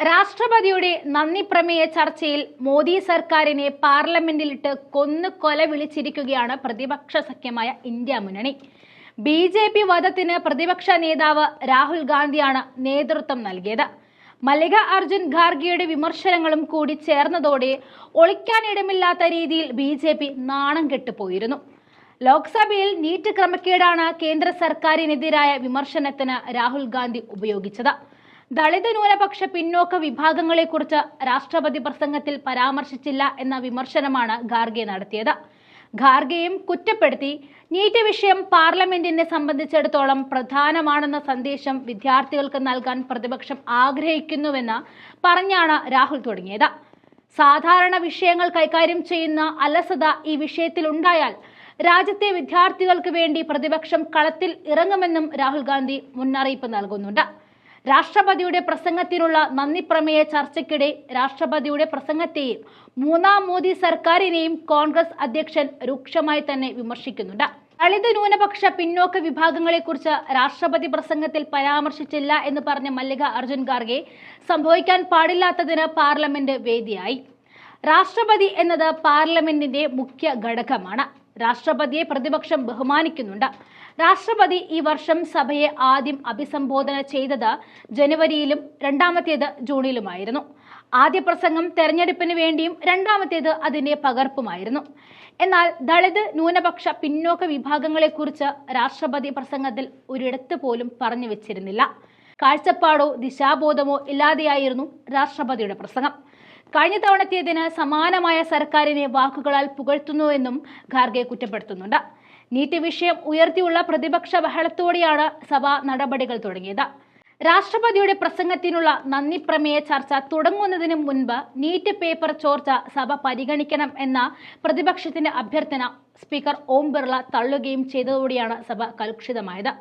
രാഷ്ട്രപതിയുടെ നന്ദി പ്രമേയ ചർച്ചയിൽ മോദി സർക്കാരിനെ പാർലമെന്റിലിട്ട് കൊല വിളിച്ചിരിക്കുകയാണ് പ്രതിപക്ഷ സഖ്യമായ ഇന്ത്യ മുന്നണി. BJP വധത്തിന് പ്രതിപക്ഷ നേതാവ് രാഹുൽ ഗാന്ധിയാണ് നേതൃത്വം നൽകിയത്. മല്ലികാർജുൻ ഖാർഗെയുടെ വിമർശനങ്ങളും കൂടി ചേർന്നതോടെ ഒളിക്കാനിടമില്ലാത്ത രീതിയിൽ BJP നാണം കെട്ടുപോയിരുന്നു. ലോക്സഭയിൽ നീറ്റ് ക്രമക്കേടാണ് കേന്ദ്ര സർക്കാരിനെതിരായ വിമർശനത്തിന് രാഹുൽ ഗാന്ധി ഉപയോഗിച്ചത്. ദളിത് ന്യൂനപക്ഷ പിന്നോക്ക വിഭാഗങ്ങളെക്കുറിച്ച് രാഷ്ട്രപതി പ്രസംഗത്തിൽ പരാമർശിച്ചില്ല എന്ന വിമർശനമാണ് ഖാർഗെ നടത്തിയത്. ഖാർഗെയും കുറ്റപ്പെടുത്തി നീറ്റ് വിഷയം പാർലമെന്റിനെ സംബന്ധിച്ചിടത്തോളം പ്രധാനമാണെന്ന സന്ദേശം വിദ്യാർത്ഥികൾക്ക് നൽകാൻ പ്രതിപക്ഷം ആഗ്രഹിക്കുന്നുവെന്ന് പറഞ്ഞാണ് രാഹുൽ തുടങ്ങിയത്. സാധാരണ വിഷയങ്ങൾ കൈകാര്യം ചെയ്യുന്ന അലസത ഈ വിഷയത്തിലുണ്ടായാൽ രാജ്യത്തെ വിദ്യാർത്ഥികൾക്ക് വേണ്ടി പ്രതിപക്ഷം കളത്തിൽ ഇറങ്ങുമെന്നും രാഹുൽ ഗാന്ധി മുന്നറിയിപ്പ് നൽകുന്നുണ്ട്. രാഷ്ട്രപതിയുടെ പ്രസംഗത്തിനുള്ള നന്ദി പ്രമേയ ചർച്ചയ്ക്കിടെ രാഷ്ട്രപതിയുടെ പ്രസംഗത്തെയും മൂന്നാം മോദി സർക്കാരിനെയും കോൺഗ്രസ് അധ്യക്ഷൻ രൂക്ഷമായി തന്നെ വിമർശിക്കുന്നുണ്ട്. ദളിത് ന്യൂനപക്ഷ പിന്നോക്ക വിഭാഗങ്ങളെക്കുറിച്ച് രാഷ്ട്രപതി പ്രസംഗത്തിൽ പരാമർശിച്ചില്ല എന്ന് പറഞ്ഞ മല്ലികാർജുൻ ഖാർഗെ സംഭവിക്കാൻ പാടില്ലാത്തതിന് പാർലമെന്റ് വേദിയായി. രാഷ്ട്രപതി എന്നത് പാർലമെന്റിന്റെ മുഖ്യ ഘടകമാണ്. രാഷ്ട്രപതിയെ പ്രതിപക്ഷം ബഹുമാനിക്കുന്നുണ്ട്. രാഷ്ട്രപതി ഈ വർഷം സഭയെ ആദ്യം അഭിസംബോധന ചെയ്തത് ജനുവരിയിലും രണ്ടാമത്തേത് ജൂണിലുമായിരുന്നു. ആദ്യ പ്രസംഗം തെരഞ്ഞെടുപ്പിന് വേണ്ടിയും രണ്ടാമത്തേത് അതിന്റെ പകർപ്പുമായിരുന്നു. എന്നാൽ ദളിത് ന്യൂനപക്ഷ പിന്നോക്ക വിഭാഗങ്ങളെക്കുറിച്ച് രാഷ്ട്രപതി പ്രസംഗത്തിൽ ഒരിടത്ത് പോലും പറഞ്ഞു വെച്ചിരുന്നില്ല. കാഴ്ചപ്പാടോ ദിശാബോധമോ ഇല്ലാതെയായിരുന്നു രാഷ്ട്രപതിയുടെ പ്രസംഗം. കഴിഞ്ഞ തവണത്തേതിന് സമാനമായ സർക്കാരിനെ വാക്കുകളാൽ പുകഴ്ത്തുന്നുവെന്നും ഖാർഗെ കുറ്റപ്പെടുത്തുന്നുണ്ട്. നീറ്റ് വിഷയം ഉയർത്തിയുള്ള പ്രതിപക്ഷ ബഹളത്തോടെയാണ് സഭാ നടപടികൾ തുടങ്ങിയത്. രാഷ്ട്രപതിയുടെ പ്രസംഗത്തിനുള്ള നന്ദി പ്രമേയ ചർച്ച തുടങ്ങുന്നതിന് മുൻപ് നീറ്റ് പേപ്പർ ചോർച്ച സഭ പരിഗണിക്കണം എന്ന പ്രതിപക്ഷത്തിന്റെ അഭ്യർത്ഥന സ്പീക്കർ ഓം ബിർള തള്ളുകയും ചെയ്തതോടെയാണ് സഭ കലുഷിതമായത്.